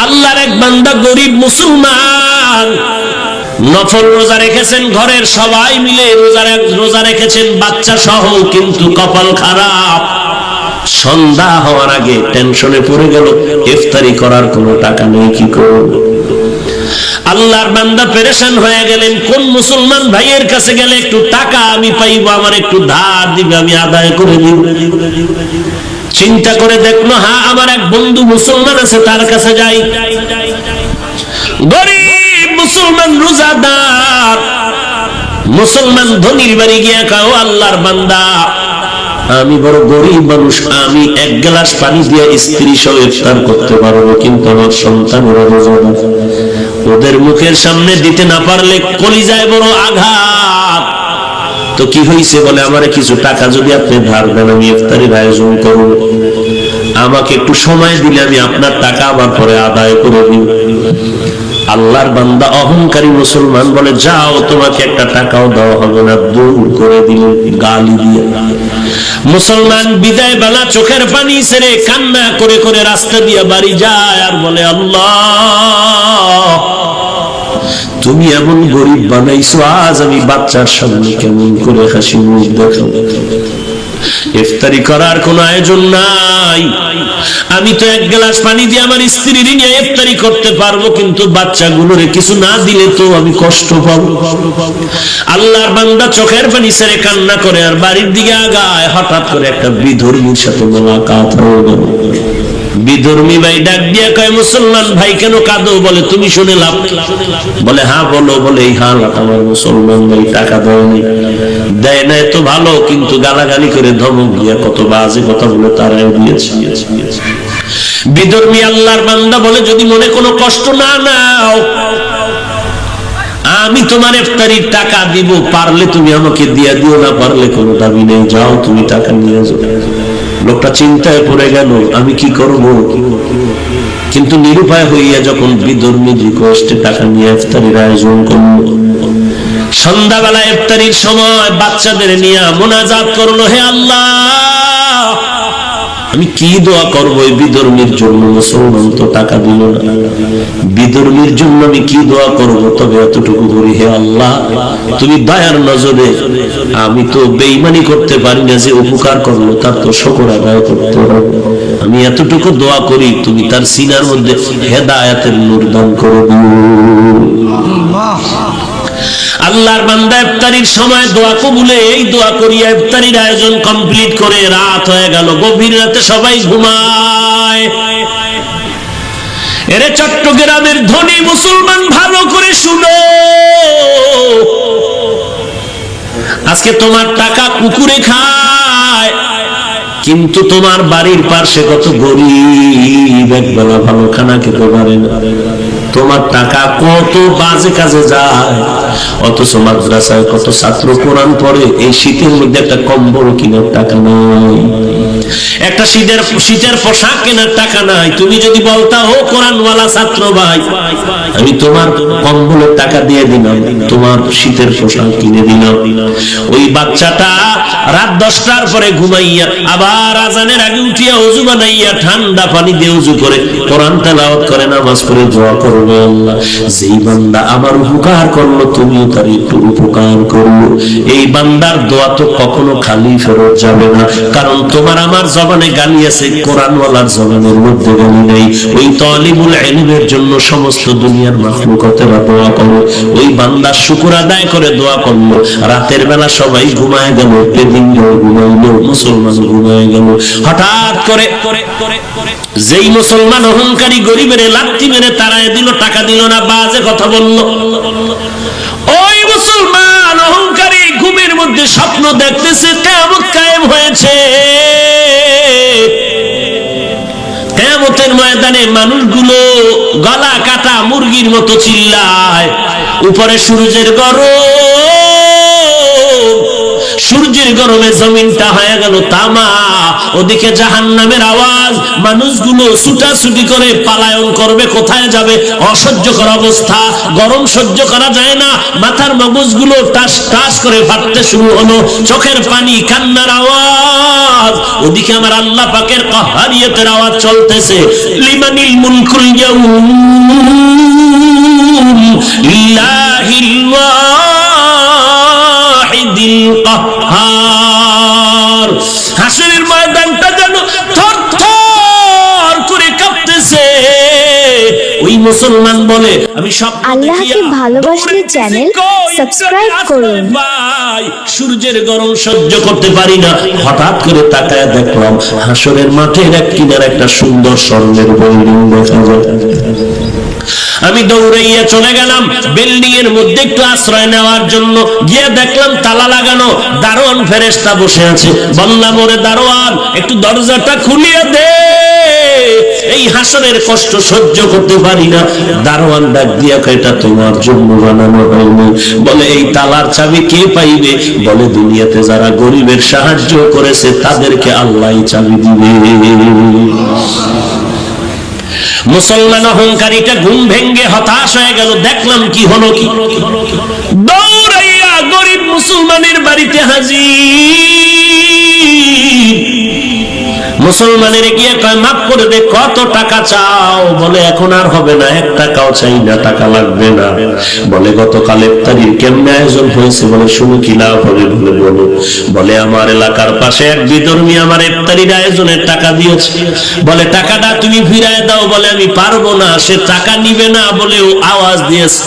আল্লাহর এক বান্দা গরিব মুসলমান, নফল রোজা রেখেছেন, ঘরের সবাই মিলে রোজা রেখেছেন বাচ্চা সহ, কিন্তু কপাল খারাপ, সন্ধ্যা হওয়ার আগে টেনশনে পড়ে গেল, ইফতারি করার কোনো টাকা নেই, কি করব? আল্লাহর বান্দা পেরেশান হয়ে গেলেন, কোন মুসলমান ভাইয়ের কাছে গেলে একটু টাকা আমি পাইব, আমার একটু ধার দিবে, আমি আদায় করে দিব। চিন্তা করে দেখলো, হ্যাঁ আমার এক বন্ধু মুসলমান আছে, তার কাছে যাই। গরিব মুসলমান রোজাদার মুসলমান ধনীর বাড়ি গিয়া কাও, আল্লাহর বান্দা আমি বড় গরিব মানুষ, আমি এক গ্লাস পানি দিয়ে স্ত্রী সহ ইফতার করতে পারবো, কিন্তু আমার সন্তানেরা রোজাদার, ওদের মুখের সামনে দিতে না পারলে কলিজায় বড় আঘাত। তো কি হয়েছে? বলে আমারে কিছু টাকা যদি আপনি ধার দেন, আমি ইফতারির আয়োজন করব, আমাকে একটু সময় দিলে আমি আপনার টাকা আবার পরে আদায় করে দিব। আল্লাহর বান্দা অহংকারী মুসলমান বলে, যাও, তোমাকে একটা টাকাও দেওয়া হবে না, দূর করে দিলেন গালি দিয়ে। মুসলমান বিদায় বেলা চোখের পানি ছেড়ে কান্না করে করে রাস্তা দিয়ে বাড়ি যায় আর বলে, আল্লাহ তুমি এমন গরিব বানাইছো, আজ আমি বাচ্চার সামনে কেমন করে হাসি মুখ দেখাবো? ইফতারি করার কোনো আয়োজন নাই, আমি তো এক গ্লাস পানি দিয়ে আমার স্ত্রী নিয়ে ইফতারি করতে পারবো, কিন্তু বাচ্চাগুলোরে কিছু না দিলে তো আমি কষ্ট পাবো। আল্লাহর বান্দা চোখের পানি ছেড়ে কান্না করে আর বাড়ির দিকে আগায়। হঠাৎ করে একটা বিধর্মীর সাথে মোলাকাত হয়ে গেল। বিধর্মী ভাই ডাক দিয়া কয়, মুসলমান ভাই কেন কাঁদো? বলে, তুমি শুনে লাভ? বলে, হ্যাঁ বলো। বলে, এই হালাত আমার মুসলমান ভাই টাকা দেয়নি, দেয় নাই তো ভালো, কিন্তু গালাগালি করে ধমক দিয়া কত বাজে কথা বলে তারাই দিয়েছে। বিধর্মী আল্লাহর বান্দা বলে, যদি মনে কোনো কষ্ট না নাও, আমি তোমার ইফতারির টাকা দিব, পারলে তুমি আমাকে দিয়া দিও, না পারলে কোনো দাবি নেই, যাও তুমি টাকা নিয়ে যাও। লোকটা চিন্তায় পড়ে গেল, আমি কি করব? কিন্তু নিরুপায় হইয়া যখন বিধর্মী রিকোয়েস্টে টাকা নিয়ে ইফতারির আয়োজন করল, সন্ধ্যাবেলা ইফতারির সময় বাচ্চাদের নিয়ে মোনাজাত করলো, হে আল্লাহ আমি কি দোয়া করবো এই বিধর্মীর জন্য? মুসলমান তো টাকা দিল না, বিধর্মীর জন্য আমি কি দোয়া করব? তবে এতটুকু করি, হে আল্লাহ তুমি দয়ার নজরে, আমি তো বেঈমানি করতে পারি না, যে উপকার করলো তার তো শুকর আদায় করতে হবে, আমি এতটুকু দোয়া করি, তুমি তার সিনার মধ্যে হেদায়েতের নূর দান করে দিও। আল্লাহর বান্দা ইফতারির সময় দোয়া কবুলে এই দোয়া করিয়া ইফতারির আয়োজন কমপ্লিট করে রাত হয়ে গেল। গভীর রাতে সবাই ঘুমায়। এরে চট্টগ্রামের ধনী মুসলমান ভালো করে শুনো, আজকে তোমার টাকা কুকুরে খায়, কিন্তু তোমার বাড়ির পাশে কত গরিব একবেলা ভালো খানা খেতে পারে না। তোমার টাকা কত বাজে কাজে যায়, অথচ মাদ্রাসায় কত ছাত্র কোরআন পড়ে, এই শীতের মধ্যে একটা কম্বল কেনার টাকা নাই, একটা শীতের পোশাক কেনার টাকা নাই। তুমি যদি বলতা, ও কোরআনওয়ালা ছাত্র ভাই, আমি তোমার কম্বলের টাকা দিয়ে দিলাম, তোমার শীতের পোশাক কিনে দিলাম, ওই বাচ্চাটা রাত 10টার পরে ঘুমাইয়া আবার আজানের আগে উঠিয়া ওযু বানাইয়া ঠান্ডা পানি দিয়ে ওযু করে কোরআন তেলাওয়াত করে, নামাজ পড়ে দোয়া করবে, আল্লাহ যেই বান্দা আমার উপকার করলো তুমিও তার একটু উপকার করো। এই বান্দার দোয়া তো কখনো খালি ফেরত যাবে না, কারণ তোমার আমার জবানে গালি আছে, কোরআনওয়ালার জবানের মধ্যে গালি নেই। ওই তালিবুল ইলমের জন্য সমস্ত দুনিয়ার মাখলুকাতেরা দোয়া করে, ওই বান্দার শুকর আদায় করে দোয়া করলো। রাতের বেলা সবাই ঘুমায় গেল, ঘুমাইলো, মুসলমান ঘুমায় গেল। হঠাৎ করে যেই মুসলমান অহংকারী গরিবের লাথি মেরে তাড়ায় দিল, টাকা দিল না, বাজে কথা বলল, ওই মুসলমান অহংকারী ঘুমের মধ্যে স্বপ্ন দেখতেছে কিয়ামত কায়েম হয়েছে। কিয়ামতের ময়দানে মানুষগুলো গলা কাটা মুরগির মতো চিল্লায়, উপরে সূর্যের গরম, সূর্যের গরমে জমিনটা হয়ে গেল তামা, ওদিকে জাহান্নামের আওয়াজ, মানুষগুলো ছুটাছুটি করে পালায়ন করবে, কোথায় যাবে? অসহ্যকর অবস্থা, গরম সহ্য করা যায় না, মাথার মগজগুলো টাস টাস করে ফাটতে শুরু হলো, চোখের পানি, কান্নার আওয়াজ। ওদিকে আমার আল্লাহ পাকের কাহারিয়তের আওয়াজ চলতেছে, লিমানিল মুলকুল ইয়াউম লিল্লাহিল ওয়াহিদিল কাহ্হার। হাসরের ময়দানটা যেন থরথর করে কাঁপতেছে। ওই মুসলমান বলে, আমি সব আল্লাহকে ভালোবাসলে চ্যানেল সাবস্ক্রাইব করুন। ভাই, সূর্যের গরম সহ্য করতে পারি না। হঠাৎ করে তাকায় দেখলাম হাসরের মাঠের এক কিনারে একটা সুন্দর স্বর্ণের বিল্ডিং দেখা যায়। আমি দৌড়াইয়া চলে গেলাম বিল্ডিং এর মধ্যে একটু আশ্রয় নেওয়ার জন্য। গিয়ে দেখলাম তালা লাগানো, দারোয়ান ফেরেশতা বসে আছে। বললাম, ওরে দারোয়ান, একটু দরজাটা খুলিয়ে দে, এই হাসরের কষ্ট সহ্য করতে পারি না। দারোয়ান ডাক দিয়া কয়, এটা তোমার জন্য বানানো হয়নি। বলে, এই তালার চাবি কে পাইবে? বলে, দুনিয়াতে যারা গরিবের সাহায্য করেছে তাদেরকে আল্লাহই চাবি দিবে। মুসলমান অহংকারীটা ঘুম ভেঙ্গে হতাশ হয়ে গেল। দেখলাম কি হলো, কি দৌড়াইয়া গরিব মুসলমানের বাড়িতে হাজির। মুসলমানের গিয়ে কয়, মাফ করে দে, কত টাকা চাও? বলে, এখন আর হবে না, 1 টাকাও চাই না, টাকা লাগবে না। বলে, গতকাল ইফতারির কেমনে আয়োজন হয়েছে? বলে, শুনে কি লাভ হবে? বলে, বলে, আমার এলাকার পাশে এক বিধর্মী আমার ইফতারির আয়োজনের টাকা দিয়েছে। বলে, টাকাটা তুমি ফিরায় দাও। বলে, আমি পারবো না, সে টাকা নিবে না বলেও আওয়াজ দিয়েছে।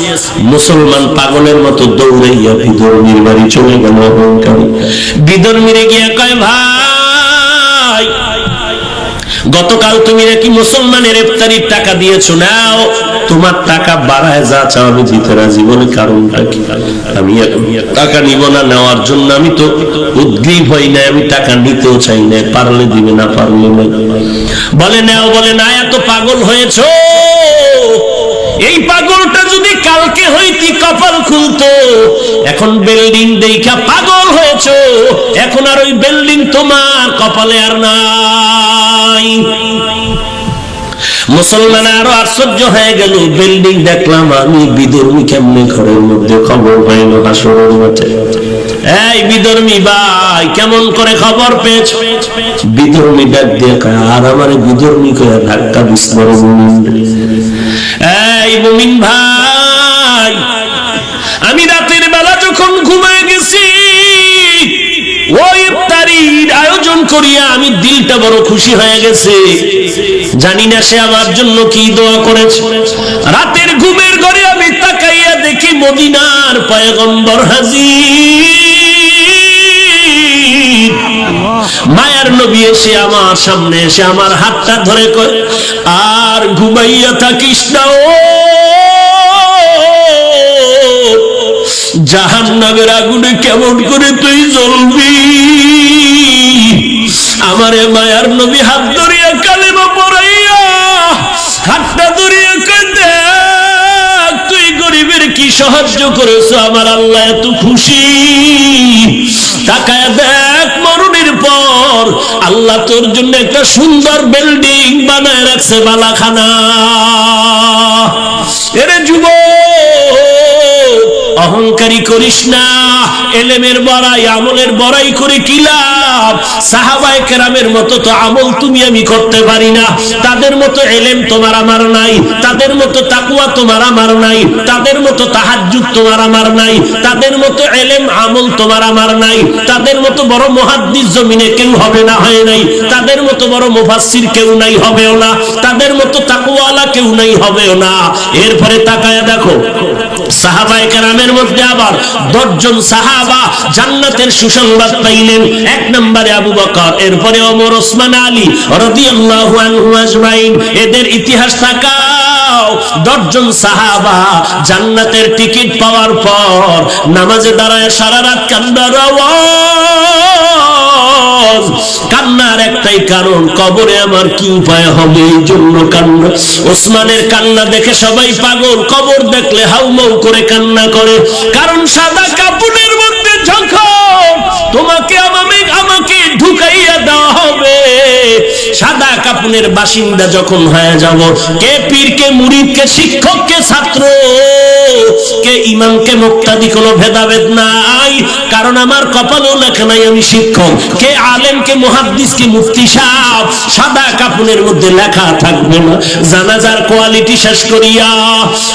মুসলমান পাগলের মতো দৌড়াইয়া বিধর্মীর বাড়ি চলে গেল। অহংকারী বিধর্মীরে গিয়ে কয়, ভাই, গতকাল তুমি নাকি মুসলমানের ইফতারির টাকা দিয়েছো, নাও তোমার টাকা বাড়ায় যা চাও আমি দিতে রাজি। বলে, কারণটা কি? আমি টাকা নিব না, নেওয়ার জন্য আমি তো উদ্গ্রীব হই না, আমি টাকা নিতেও চাই না, পারলে দিবে, না পারলে না। বলে, নাও। বলে, না, এত পাগল হয়েছো? এই পাগলটা যদি কালকে হইতি কপাল খুলতো। এখন বিল্ডিং দেখা পাগল হয়েছো, এখন আর ওই বিল্ডিং তোমার কপালে আর নাই। মুসলমান আরো আশ্চর্য হয়ে গেল। বিল্ডিং দেখলাম আমি, বিধর্মী কেমনে ঘরের মধ্যে? খবর পাইল হাসরের মাঠে। এই বিধর্মী ভাই, কেমন করে খবর পেয়েছ? বিধর্মী ডাক দিয়ে কয়, আর আমারে বিধর্মী কয়ে ধাক্কা দিস বড় মুমিন। এই মুমিন ভাই, আমি রাতের বেলা যখন ঘুমায় গেছি, ওই ইফতারির আয়োজন করিয়া আমি দিলটা বড় খুশি হয়ে গেছে। জানি না সে আমার জন্য কি দোয়া করেছে। রাতের ঘুমের ঘরে আমি তাকাইয়া দেখি মদিনার পয়গম্বর হাজির। মায়ার নবী এসে আমার সামনে এসে আমার হাতটা ধরে কয়, আর ঘুমাইয়া থাকিস না, ও জাহান্নামের আগুনে কেমন করে তুই জ্বলবি? আমারে মায়ার নবী হাত ধরিয়া কালেমা পড়াইয়া হাতটা ধরিয়া কয়, দেখ তুই গরিবের কি সাহায্য করেছো, আমার আল্লাহ এত খুশি। তাকায় দেখ, মরণের পর আল্লাহ তোর জন্য একটা সুন্দর বিল্ডিং বানায় রাখছে, বালাখানা। এরে যুবক, অহংকারী করিস না। এলেমের বড়াই, আমলের বড়াই করে কি লাভ? সাহাবায়ে কেরামের মতো তো আমল তুমি আমি করতে পারি না, তাদের মতো এলেম তোমার আমার নাই, তাদের মতো তাকওয়া তোমার আমার নাই, তাদের মতো তাহাজ্জুদ তোমার আমার নাই, তাদের মতো এলেম আমল তোমার আমার নাই, তাদের মতো বড় মুহাদ্দিস জমিনে কেউ হবে না, হয় নাই, তাদের মতো বড় মুফাসসির কেউ নাই, হবেও না, তাদের মতো তাকওয়াওয়ালা কেউ নাই, হবেও না। এরপরে তাকায়া দেখো, সাহাবায়ে কেরামের মধ্যে আবার 10 জন সাহাবা জান্নাতের সুসংবাদ পাইলেন। 1 নম্বরে আবু বকর, এরপরে ওমর, ওসমান, আলী রাদিয়াল্লাহু আনহু আজমাইন। এদের ইতিহাস তাকাও। 10 জন সাহাবা জান্নাতের টিকিট পাওয়ার পর নামাজে দাঁড়ায় সারা রাত কান্নার আওয়াজ। কান্নার একটাই কারণ, কবরে আমার কি উপায় হবে, এই জন্য কান্না। ওসমানের কান্না দেখে সবাই পাগল, কবর দেখলে হাউমাউ করে কান্না করে। কারণ সাদা কাপড়ের মধ্যে যখন তোমাকে আমাকে ঢুকাইয়া দেওয়া হবে। সাদা কাফনের বাসিন্দা যখন হয়ে যাব, কে পীর, কে মুরিদ, কে শিক্ষক, কে ছাত্র, কে ইমাম, কে মুক্তাদি, কোনো ভেদাভেদ নাই। কারণ আমার কপালেও লেখা নাই আমি শিক্ষক। কে আলেম, কে মুহাদ্দিস, কে মুফতি সাহেব, সাদা কাফনের মধ্যে লেখা থাকবে না। জানাজার কোয়ালিটি শেষ করিয়া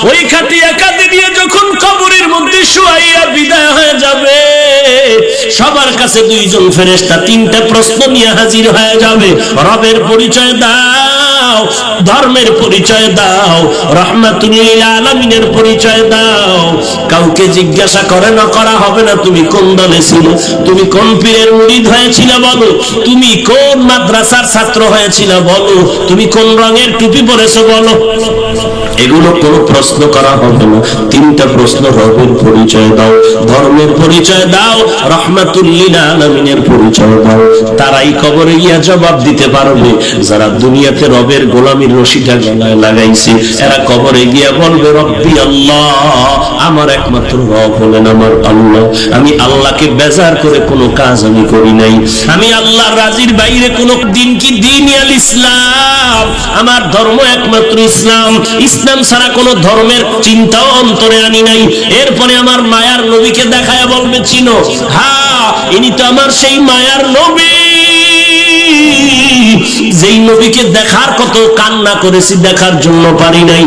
ওই খাটিয়া কাঁদে দিয়ে যখন কবরের মধ্যে শুয়াইয়া বিদায় হয়ে যাবে, সবার কাছে দুইজন ফেরেশতা তিনটা প্রশ্ন নিয়ে হাজির হয়ে যাবে। রবের পরিচয় দাও, ধর্মের পরিচয় দাও, রাহমাতুল লিল আলামিনের পরিচয় দাও। কাউকে জিজ্ঞাসা করে না করা হবে না তুমি কোন দলে ছিল, তুমি কোন পীরের মুরিদ হয়েছিল বলো, তুমি কোন মাদ্রাসার ছাত্র হয়েছিল বলো, তুমি কোন রঙের টুপি পরেছো বলো। এগুলো কোনো প্রশ্ন করা হবে না। তিনটা প্রশ্ন, রবের পরিচয় দাও, ধর্মের পরিচয় দাও, রাহমাতুল লিল আলামিনের পরিচয় দাও। তারাই কবরে গিয়া জবাব দিতে পারবে। যারা দুনিয়াতে রবের গোলামির রশিটা গলায় লাগাইছে, এরা কবরে গিয়া বলবে রব্বি আল্লাহ, আমার একমাত্র রব হলেন আমার আল্লাহ। আমি আল্লাহকে বেজার করে কোনো কাজ আমি করি নাই। আমি আল্লাহর রাজির বাইরে কোনো দিন কি দিন আল ইসলাম, আমার ধর্ম একমাত্র ইসলাম। ইসলাম ছাড়া কোনো ধর্মের চিন্তাও অন্তরে আনি নাই। এরপরে আমার মায়ার নবীকে দেখায়া বলবে চিনো? হ্যাঁ, ইনি তো আমার সেই মায়ার নবী, যেই নবীকে দেখার কত কান্না করেছি, দেখার জন্য পারি নাই।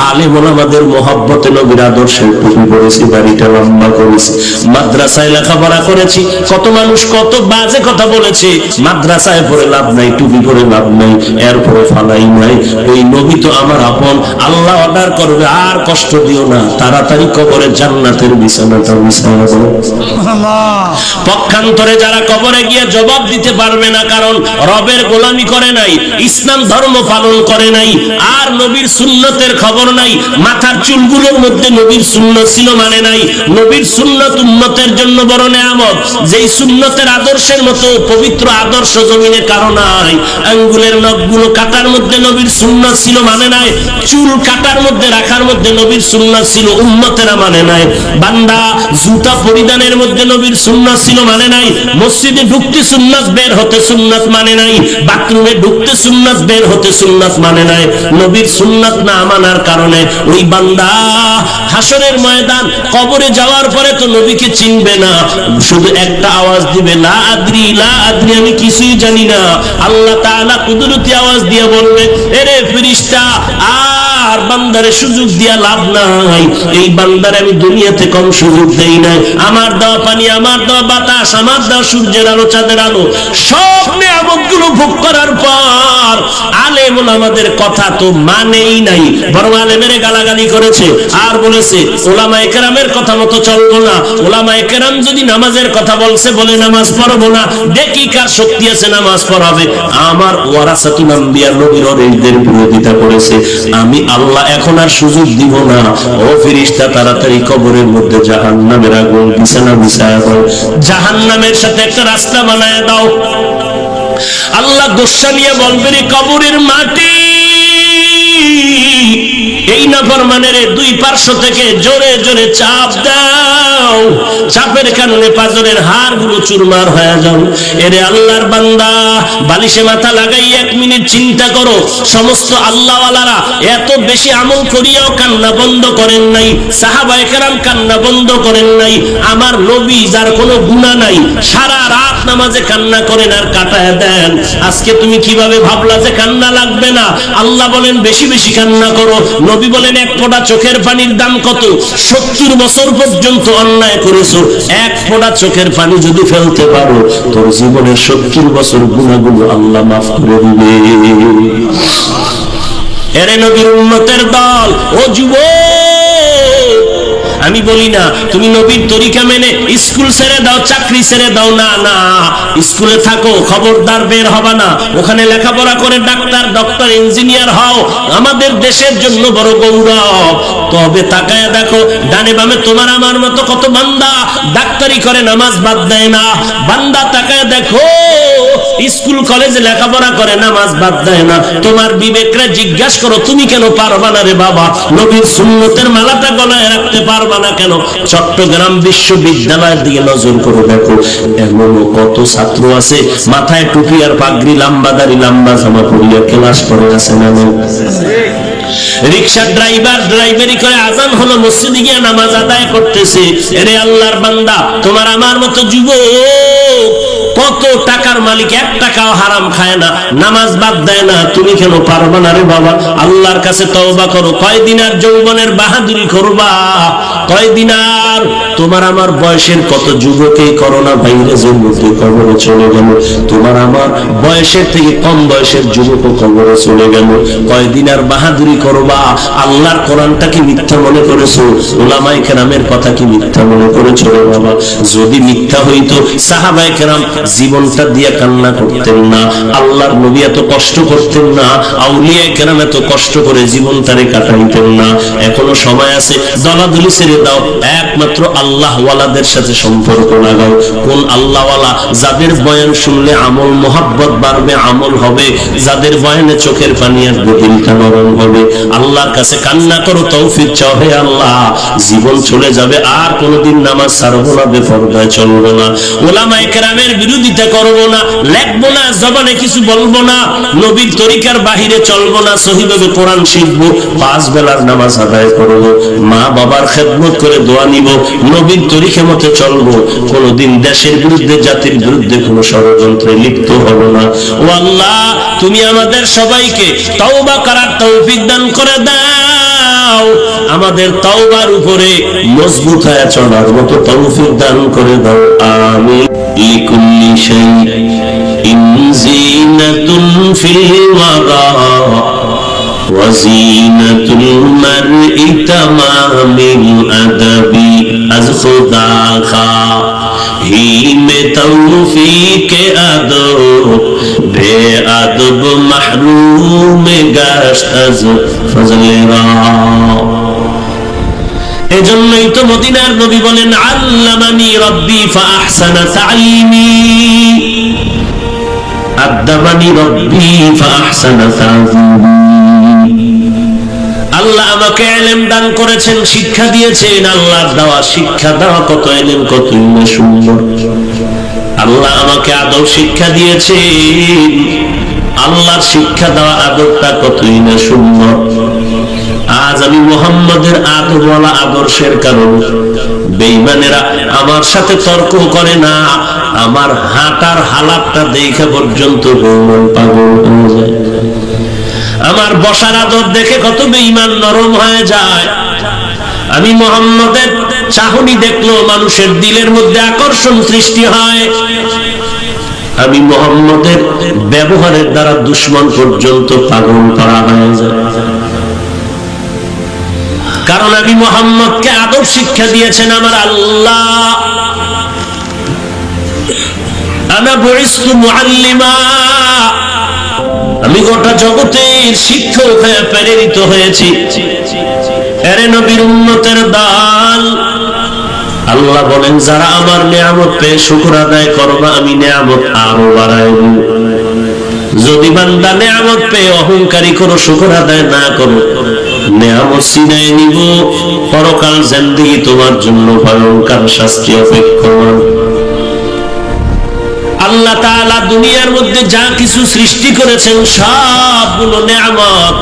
আলেম ওলামাদের মহব্বতে নবীর আদর্শের টুপি পরেছি, বাড়িটা লম্বা করেছি, মাদ্রাসায় লেখাপড়া করেছি। কত মানুষ কত বাজে কথা বলেছে, মাদ্রাসায় পড়ে লাভ নাই, টুপি পরে লাভ নাই, এরপরে ফালাই নাই। ওই নবী তো আমার আপন। আল্লাহ অর্ডার করবে আর কষ্ট দিও না, তাড়াতাড়ি কবরে জান্নাতের বিছানাটা বিছায়া দাও। পক্ষান্তরে যারা কবরে গিয়ে জবাব দিতে পারবে না, কারণ রবের গোলামি করে নাই, ইসলাম ধর্ম পালন করে নাই, আর নবীর সুন্নতের খবর নাই, মাথার চুলগুলোর মধ্যে নবীর সুন্নত ছিল মানে নাই। নবীর সুন্নত উম্মতের জন্য বড় নেয়ামত। যেই সুন্নতের আদর্শের মতো পবিত্র আদর্শ জমিনে কারো নাই। আঙ্গুলের নখগুলো কাটার মধ্যে নবীর সুন্নত ছিল মানে নাই, চুল কাটার মধ্যে রাখার মধ্যে নবীর সুন্নত ছিল, উম্মতেরা মানে নাই। বান্দা জুতা পরিধানের মধ্যে নবীর সুন্নত ছিল মানে নাই, মসজিদে ঢুকতে সুন্নাত, বের হতে সুন্নাত মানে নাই, বাথরুমে ঢুকতে সুন্নাত, বের হতে সুন্নাত মানে নাই। নবীর সুন্নাত না মানার কারণে ওই বান্দা হাসরের ময়দান কবরে যাওয়ার পরে তো নবীকে চিনবে না, শুধু একটা আওয়াজ দিবে, লা আদ্রি, লা আদ্রি, আমি কিছুই জানি না। আল্লাহ তাআলা কুদরতি আওয়াজ দিয়ে বলবে, এরে ফেরেশতা, আর বান্দারে সুযোগ দিয়া লাভ নাই। এই বান্দারে আমি দুনিয়াতে কম সুযোগ দেই নাই। আমার দেওয়া পানি, আমার দেওয়া বাতাস, আমার দেওয়া সূর্যের আলো, চাঁদের আলো, সব নিয়ামতগুলো ভোগ করার পর আলেম ওলামাদের কথা তো মানেই নাই, বরং আলেমের গালাগালি করেছে আর বলেছে ওলামায়ে কেরামের কথা মতো চলবো না। ওলামায়ে কেরাম যদি নামাজের কথা বলছে, বলে নামাজ পড়বো না, দেখি কার শক্তি আছে নামাজ পড়াবে। আমার ওয়ারাসাতুল আম্বিয়া নবীর ওদের বিরোধিতা করেছে। আমি আল্লাহ এখন আর সুযোগ দিব না। ও ফেরেশতা, তাড়াতাড়ি কবরের মধ্যে জাহান্নামের আগুন বিছানা বিছায়া দাও, জাহান্নামের সাথে একটা রাস্তা বানায় দাও। আল্লাহ গোসা নিয়ে বলবে, রে কবরের মাটি, এই নাফরমানের দুই পার্শ্ব থেকে জোরে জোরে চাপ দাও, চাপের কারণে পাজরের হাড়গুলো চুরমার হয়ে যাও। এরে আল্লাহর বান্দা, বালিশে মাথা লাগাই 1 মিনিট চিন্তা করো, সমস্ত আল্লাহওয়ালারা এত বেশি আমল করিয়াও কান্না বন্ধ করেন নাই, সাহাবায়ে কেরাম কান্না বন্ধ করেন নাই। আমার নবী, যার কোনো গুনাহ নাই, সারা রাত নামাজে কান্না করেন আর কাটায় দেন। আজকে তুমি কিভাবে ভাবলা যে কান্না লাগবে না? আল্লাহ বলেন বেশি বেশি কান্না করো। নবী বলেন এক ফোঁটা চোখের পানির দাম কত? 70 বছর পর্যন্ত অন্যায় করেছো, এক ফোঁটা চোখের পানি যদি ফেলতে পারো, তোর জীবনের 70 বছর গুনাহগুলো আল্লাহ মাফ করে দিবে। এরে নবীর উম্মতের দল, ও যুবক, আমি বলি না তুমি নবীর তরিকা মেনে স্কুল ছেড়ে দাও, চাকরি ছেড়ে দাও, না না, স্কুলে থাকো, খবরদার বের হবে না। ওখানে লেখাপড়া করে ডাক্তার, ডক্টর, ইঞ্জিনিয়ার হও, আমাদের দেশের জন্য বড় গৌরব। তবে তাকায় দেখো, ডানে বামে তোমার আমার মতো কত বান্দা ডাক্তারি করে, নামাজ বাদ দেয় না। বান্দা তাকায় দেখো, স্কুল কলেজে লেখাপড়া করে নামাজ বাদ দেয় না, তোমার বিবেকরা জিজ্ঞাসা করো তুমি কেন পারবা না রে বাবা? নবীর সুন্নতের মালাটা গলায় রাখতে পারবা না কেন? চট্টগ্রাম বিশ্ববিদ্যালয়ের দিকে নজর করে দেখো, এমনও কত ছাত্র আছে মাথায় টুপি আর পাগড়ি, লম্বা দাড়ি, লম্বা জামা পরিয়ে ক্লাস করে আছে না? রিকশা ড্রাইভার ড্রাইভারি করে আজান হলো, মসজিদে গিয়ে নামাজ আদায় করতেছে। এরে আল্লাহর বান্দা, তোমার আমার মতো যুবক কত টাকার মালিক, 1 টাকাও হারাম খায় না, নামাজ বাদ দেয় না, তুমি কেন পারবা না রে বাবা? আল্লাহর কাছে তওবা করো। কয়দিন আর যৌবনের বাহাদুরি করবা? কয়দিন আর? তোমার আমার বয়সের কত যুবক এই করোনা ভাইরাসের মধ্যে কবরে চলে গেল, তোমার আমার বয়সের থেকে কম বয়সের যুবক কবরে চলে গেল। কয়দিন আর বাহাদুরি করবা? আল্লাহর কোরআনটা কি মিথ্যা মনে করেছো? উলামায়ে কেরামের কথা কি মিথ্যা মনে করেছো রে বাবা? যদি মিথ্যা হইতো সাহাবায়ে কেরাম জীবনটা দিয়ে কান্না করতেন না, আল্লাহর নবী এত কষ্ট করতেন না, আউলিয়ায়ে কেরাম এত কষ্ট করে জীবনটারে কাটাইতেন না। এখনো সময় আছে, দলাদলি ছেড়ে দাও, একমাত্র আল্লাহ ওয়ালাদের সাথে সম্পর্ক লাগাও। কোন আল্লাহ ওয়ালা? যাদের বয়ান শুনলে আমল মোহাব্বত বাড়বে, আমল হবে, যাদের বয়ানে চোখের পানি আসবে, দিলটা নরম হবে। আল্লাহর কাছে কান্না করো, তৌফিক চাও, হে আল্লাহ জীবন চলে যাবে, আর কোনোদিন নামাজ ছাড়বো না, বেপরদায় চলবো না, উলামায়ে কেরামের বিরোধিতা করবো না, লেখবো না, জবানে কিছু বলবো না, নবীর তরিকার বাহিরে চলবো না, সহিভাবে কোরআন শিখবো, 5 বেলার নামাজ আদায় করবো, মা বাবার খেদমত করে দোয়া নিব, নবীর তরিকা মতে চলবো, কোনোদিন দেশের বিরুদ্ধে, জাতির বিরুদ্ধে কোনো ষড়যন্ত্রে লিপ্ত হব না। ও আল্লাহ, তুমি আমাদের সবাইকে তওবা করার তৌফিক দান করে দাও, আমাদের তওবার উপরে মজবুত হয়ে চলার মতো তৌফিক দান করে দাও। আমিন। লিকুল্লি শাইইন জিনাতুন ফিল ওয়ারা وزينة المرء تمام الأدب از خدا خواهی میں توفیق ادب بے ادب محروم گشت از فضل را। এজন্যই তো মদিনার নবী বলেন, আল্লামানি রব্বি ফাআহসানা তা'লিমি, আদাবানি রব্বি ফাআহসানা তা'যীমি। আল্লাহ আমাকে ইলম দান করেছেন, শিক্ষা দিয়েছেন। আল্লাহর দেওয়া শিক্ষা দেওয়া কত ইলম, কত সুন্দর। আল্লাহ আমাকে আদব শিক্ষা দিয়েছেন, আল্লাহর শিক্ষা দেওয়া আদবটা কতই না সুন্দর। আজ আমি মুহাম্মদের আদবওয়ালা আদর্শের কারণে বেঈমানেরা আমার সাথে তর্ক করে না, আমার হাঁটার হালাতটা দেখে পর্যন্ত বেঈমান পাগল হয়ে যায়। আমার বসার আদব দেখে কত বেঈমান নরম হয়ে যায়। আমি মুহাম্মদের চাহনি দেখলো মানুষের দিলের মধ্যে আকর্ষণ সৃষ্টি হয়। আমি মুহাম্মদের ব্যবহারের দ্বারা দুশমন পর্যন্ত পাগল করা হয়ে যায়। কারণ আমি মুহাম্মদকে আদব শিক্ষা দিয়েছেন আমার আল্লাহ। আনা বুইস্তু মুআল্লিমা, আমি গোটা জগতের শিক্ষক হয়ে প্রেরিত হয়েছি। এরে নবীর উম্মতের দল, আল্লাহ বলেন যারা আমার নিয়ামত পেয়ে শুকর আদায় করবা, আমি নিয়ামত আরো বাড়াই দেব। যদি বান্দা নিয়ামত পেয়ে অহংকারী করো, শুকর আদায় না করো, নিয়ামত ছিনাই নিব, পরকাল জিন্দেগি তোমার জন্য ভয়ঙ্কর শাস্তি অপেক্ষমান। আল্লাহ তাআলা দুনিয়ার মধ্যে যা কিছু সৃষ্টি করেছেন সবগুলো নিয়ামত।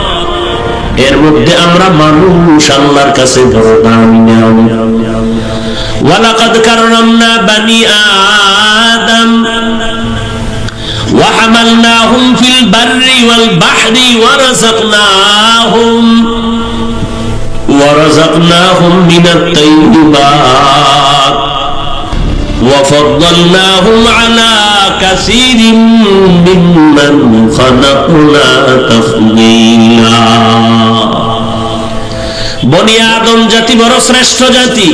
এর মধ্যে আমরা মানুষ আল্লাহর কাছে বড় দামি নিয়ামত। ওয়ালাকাদ কাররামনা বানি আদম ওয়া হামালনাহুম ফিল বাররি ওয়াল বাহরি ওয়া রাযাকনাহুম মিনাত তাইয়্যিবাত وفضلناهم على كثير ممن خلقنا تفضيلا। বনি আদম জাতি বড় শ্রেষ্ঠ জাতি।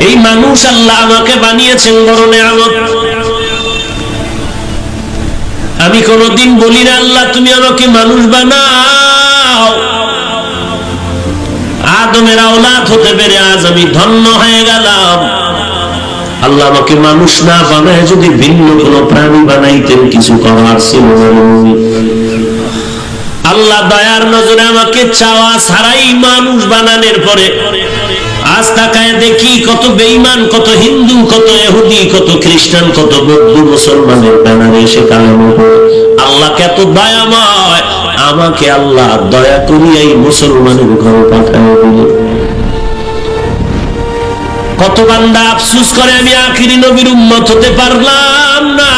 এই মানুষ আল্লাহ আমাকে বানিয়েছেন বড় নিয়ামত। আমি কোনদিন বলি না আল্লাহ তুমি আমাকে মানুষ বানাও। আদমের আওলাদ হতে পেরে আজ আমি ধন্য হয়ে গেলাম। আল্লাহ আমাকে মানুষ না বানায় যদি ভিন্ন কোনো প্রাণী বানাইতেন কিছু করার ছিল না। আল্লাহ দয়ার নজরে আমাকে চাওয়া ছাড়াই মানুষ বানানোর পরে আজ তাকায় দেখি কত বেঈমান, কত হিন্দু, কত ইহুদি, কত খ্রিস্টান, কত বৌদ্ধ মুসলমানের ব্যানারে এসে কালেমা পড়ে। আল্লাহকে এত দয়াময়, আমাকে আল্লাহ দয়া করিয়া এই মুসলমানের ঘরে পাঠায় দিলেন। কত বান্দা আফসোস করে আমি আখিরি নবীর উম্মত হতে পারলাম না।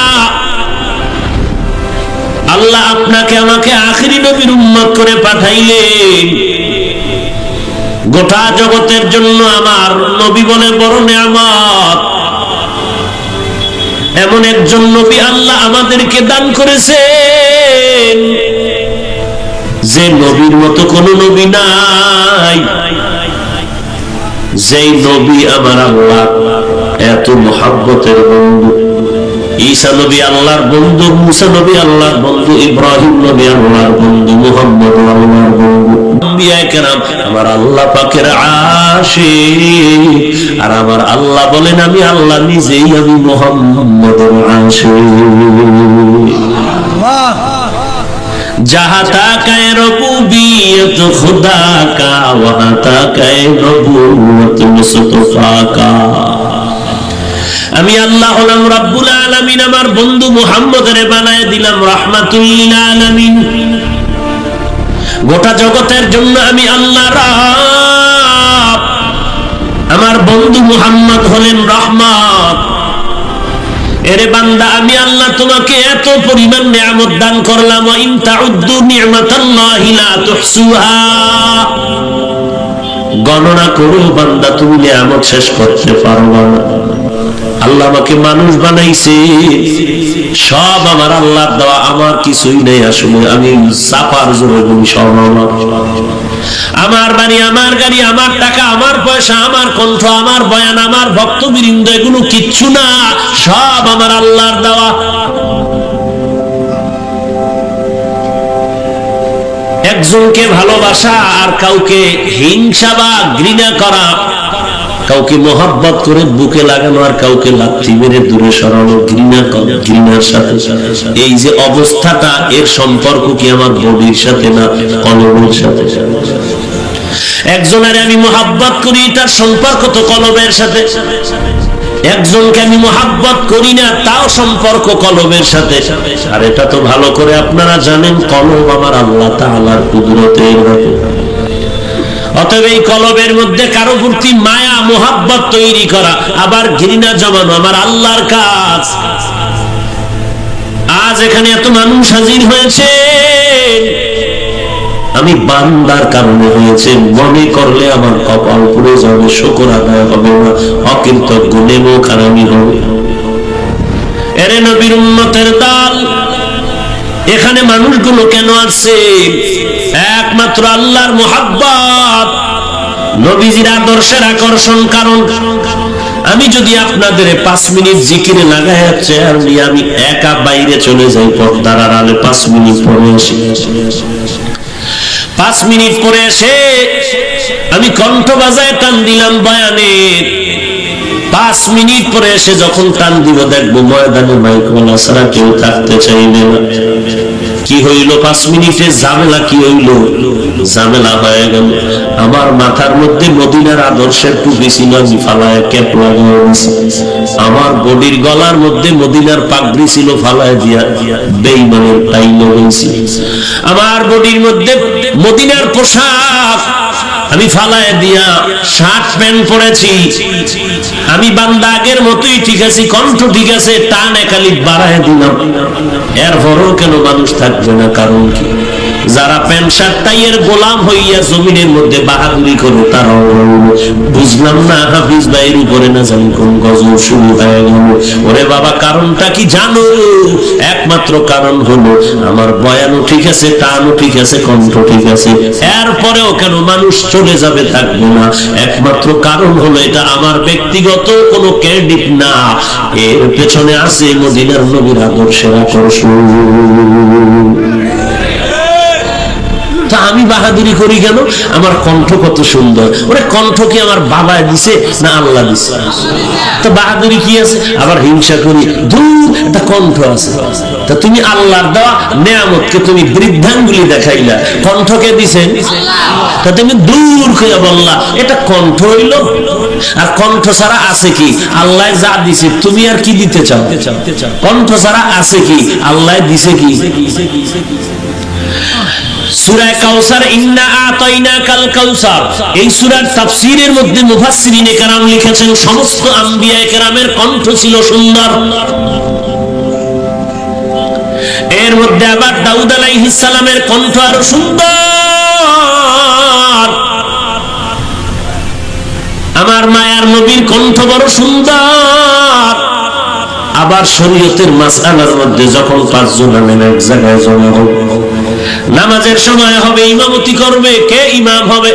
আল্লাহ আপনাকে আমাকে আখিরি নবীর উম্মত করে পাঠাইলেন। গোটা জগতের জন্য আমার নবী বলে বড় নিয়ামত। এমন একজন নবী আল্লাহ আমাদেরকে দান করেছেন যে নবীর মতো কোন নবী নাই। যেই নবী আমার আল্লাহ এত মহব্বতের বন্ধু। ঈসা নবী আল্লাহর বন্ধু, মুসা নবী আল্লাহর বন্ধু, ইব্রাহিম নবী আল্লাহর বন্ধু, মুহাম্মদ আল্লাহর বন্ধু। আম্বিয়া কেরাম আমার আল্লাহ পাকের আশিক। আর আমার আল্লাহ বলেন আমি আল্লাহ নিজেই আমি মুহাম্মদের আশিক। जहाँ तक है रबूबियत खुदा का वहाँ तक है नबूवत मुस्तफा का। আমি আল্লাহ হলাম রব্বুল আলামিন, আমার বন্ধু মুহাম্মদের বানায় দিলাম রাহমাতুল লিল আলামিন। গোটা জগতের জন্য আমি আল্লাহ রাব, আমার বন্ধু মুহাম্মদ হলেন রহমত। এরে বান্দা আমি আল্লাহ তোমাকে এত পরিমাণ নিয়ামত দান করলাম, ওয়া ইন তাউদ্দু নি'মাতাল্লাহি লা তুহসুহা। গণনা করো বান্দা, তুমি নিয়ামত শেষ করতে পারবে না। আল্লাহ আমাকে মানুষ বানাইছে, সব আমার আল্লাহর দেওয়া, আমার কিছুই নেই। আসলে আমি চাপার জোরে বলি সব আমার। আমার বাড়ি, আমার গাড়ি, আমার টাকা, আমার পয়সা, আমার কণ্ঠ, আমার বয়ান, আমার ভক্তবৃন্দ, এগুলো কিচ্ছু না, সব আমার আল্লাহর দেওয়া। একজনকে ভালোবাসা আর কাউকে হিংসা বা ঘৃণা করা, কাউকে মহব্বত করে বুকে লাগানো আর কাউকে লাথি মেরে দূরে সরানো, ঘৃণার সাথে। এই যে অবস্থাটা, এর সম্পর্ক কি আমার বডির সাথে না কলমের সাথে? একজনের আমি মহব্বত করি, তার সম্পর্ক তো কলমের সাথে। একজনকে আমি মহব্বত করি না, তাও সম্পর্ক কলমের সাথে। আর এটা তো ভালো করে আপনারা জানেন, কলম আমার আল্লাহ তাআলার কুদরতের হাতে। অতএব এই কলবের মধ্যে কারো প্রতি মায়া মোহাব্বত তৈরি করা, আবার ঘৃণা জমানো আমার আল্লাহর কাজ। আজ এখানে এত মানুষ হাজির হয়েছে, আমি বান্দার কারণে হয়েছে। মনে করলে আমার কপাল পুড়ে যাবে, শুকর আদায় হবে না, অকৃতজ্ঞ নেমো খারামি হবে। এরে নবীর উম্মতের দল, এখানে মানুষগুলো কেন আসছে? একমাত্র আল্লাহর মোহাব্বত, নবীজির আদর্শের আকর্ষণ। কারণ আমি যদি আপনাদের 5 মিনিট জিকিরে লাগাই চেয়ার নিয়ে আমি একা বাইরে চলে যাই, পর্দার আড়ালে 5 মিনিট পরে আসি, 5 মিনিট পরে এসে আমি কণ্ঠ বাজায় টান দিলাম বয়ানের, 5 মিনিট পরে এসে যখন টান দিব দেখবো ময়দানে মাইকওয়ালা ছাড়া কেউ থাকতে চাইবে না। কি হইল? 5 মিনিটের ঝামেলা কি হইল? ঝামেলা হয়ে গেল। আমার মাথার মধ্যে মদিনার আদর্শের টুপি ছিল, আমি ফালায় ক্যাপ লাগাইছি। আমার বডির গলার মধ্যে মদিনার পাগড়ি ছিল, ফালায় দিয়া বেঈমানের টাই লাগাইছি। আমার বডির মধ্যে মদিনার পোশাক আমি ফালায় দিয়া শার্ট প্যান্ট পরেছি। আমি বান্দা আগের মতোই ঠিক আছে, কণ্ঠ ঠিক আছে, টান একালি বাড়ায় দিলাম। এরপরও কেন মানুষ থাকবে না? কারণ কি? যারা প্যান্ট শার্ট টাইয়ের গোলাম হইয়া জমিনের মধ্যে বাহাদুরি করে, তারাও বুঝলাম না হাফিজ ভাইয়ের উপরে না জানি কোন গজল শুরু হয়ে গেল। ওরে বাবা, কারণটা কি জানো? একমাত্র কারণ হলো আমার বয়ানও ঠিক আছে, টানও ঠিক আছে, কণ্ঠ ঠিক আছে, এরপরেও কেন মানুষ চলে যাবে, থাকবে না? একমাত্র কারণ হলো এটা আমার ব্যক্তিগত কোনো ক্রেডিট না, এর পেছনে আছে মদিনার নবীর আদর্শের আকর্ষণ। আমি বাহাদুরি করি কেন? আমার কণ্ঠ কত সুন্দর। ওরে কণ্ঠ কি আমার বাবা দিছে না আল্লাহ দিছে? তো বাহাদুরি কি আছে? আবার হিংসা করি, দূর একটা কণ্ঠ আছে। তা তুমি আল্লাহর দেওয়া নেয়ামতকে তুমি বৃদ্ধাঙ্গুলি দেখাইলা, কণ্ঠকে দিছেন, তা তুমি দূর করে বললা এটা কণ্ঠ হইল। আর কণ্ঠ ছাড়া আছে কি? আল্লাহ যা দিছে তুমি আর কি দিতে চাও? কণ্ঠ ছাড়া আছে কি? আল্লাহ দিছে কি? সূরা কাউসার, ইন্না আতাইনাকাল কাউসার, এই সূরার তাফসীরের মধ্যে মুফাসসিরিনে কেরাম লিখেছেন সমস্ত আম্বিয়া কেরামের কণ্ঠ ছিল সুন্দর। এর মধ্যে আবার দাউদ আলাইহিস সালামের কণ্ঠ আরো সুন্দর। আমার মায়ার নবীর কণ্ঠ বড় সুন্দর। আবার শরীয়তের মাসআলার মধ্যে যখন পাঁচজন আলেম এক জায়গায় জমা হবে, নামাজের সময় হবে, ইমামতি করবে, কে ইমাম হবে?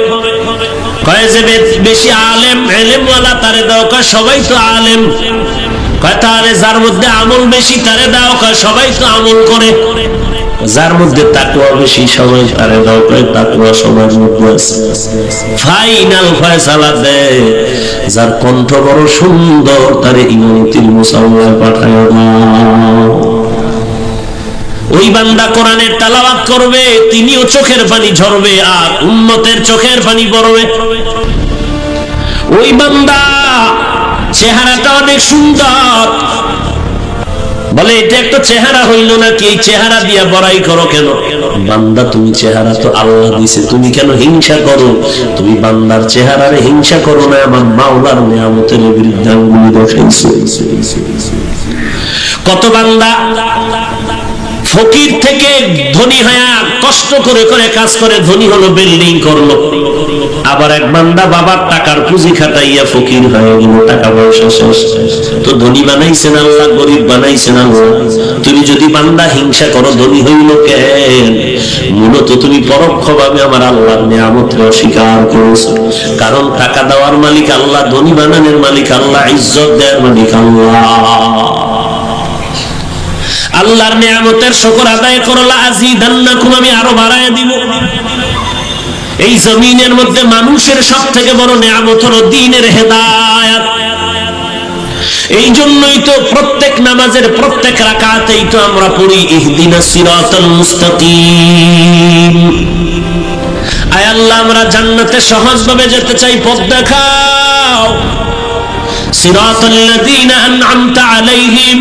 কয় যে বেশি আলেম ইলমওয়ালা তারে দাও। কয় সবাই তো আলেম। কয় তাহলে যার মধ্যে আমল বেশি তারে দাও। কয় সবাই তো আমল করে। যার মধ্যে তাকওয়া বেশি সবাই তারে দাও। কয় তাকওয়া সবার মধ্যে আছে। ফাইনাল ফয়সালা দেয় যার কণ্ঠ বড় সুন্দর তারে ইমামতির মুসাল্লায় পাঠায় দাও। ওই বান্দা কোরআনের তেলাওয়াত করবে, তিনিও চোখের পানি ঝরবে আর উম্মতের চোখের পানি পড়বে। ওই বান্দা চেহারাটা অনেক সুন্দর, বলে এটা একটা চেহারা হইল নাকি? এই চেহারা দিয়া বড়াই করো কেন? বান্দা তুমি চেহারা তো আল্লাহ দিছে, তুমি কেন হিংসা করো? তুমি বান্দার চেহারারে হিংসা করো না, আমার মাওলার নিয়ামতের বিরুদ্ধে আঙ্গুলি দেখাইছো। কত বান্দা ফকির থেকে ধনী হয়ে কষ্ট করে করে কাজ করে ধনী হলো, বিল্ডিং করলো। আবার এক বান্দা বাবার টাকার পুঁজি খাটাইয়া ফকির হয়ে গেল, টাকা পয়সা শেষ। তো ধনী বানাইছেন আল্লাহ, গরিব বানাইছেন আল্লাহ। তুমি যদি বান্দা হিংসা করো ধনী হইল কেন? মূলত তুমি পরোক্ষভাবে আমার আল্লাহর নিয়ামতকে অস্বীকার করেছো। কারণ টাকা দেওয়ার মালিক আল্লাহ, ধনী বানানোর মালিক আল্লাহ, ইজ্জত দেওয়ার মালিক আল্লাহ। আল্লাহর নিয়ামতের শুকর আদায় করলা, আজিদান্নাকুম, আমি আরো বাড়ায় দিব। এই জমিনের মধ্যে মানুষের সব থেকে বড় নিয়ামত হলো দ্বীনের হেদায়েত। এই জন্যই তো প্রত্যেক নামাজের প্রত্যেক রাকাতেই তো আমরা পড়ি ইহদিনাস সিরাতাল মুস্তাকিম। আয় আল্লাহ, আমরা জান্নাতে সহজভাবে যেতে চাই, পথ দেখাও। সিরাতাল্লাযীনা আন'আমতা আলাইহিম,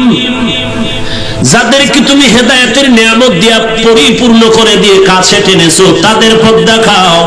যাদেরকে তুমি হেদায়েতের নিয়ামত দিয়া পরিপূর্ণ করে দিয়ে কাছে টেনেছো, তাদের পথ দেখাও।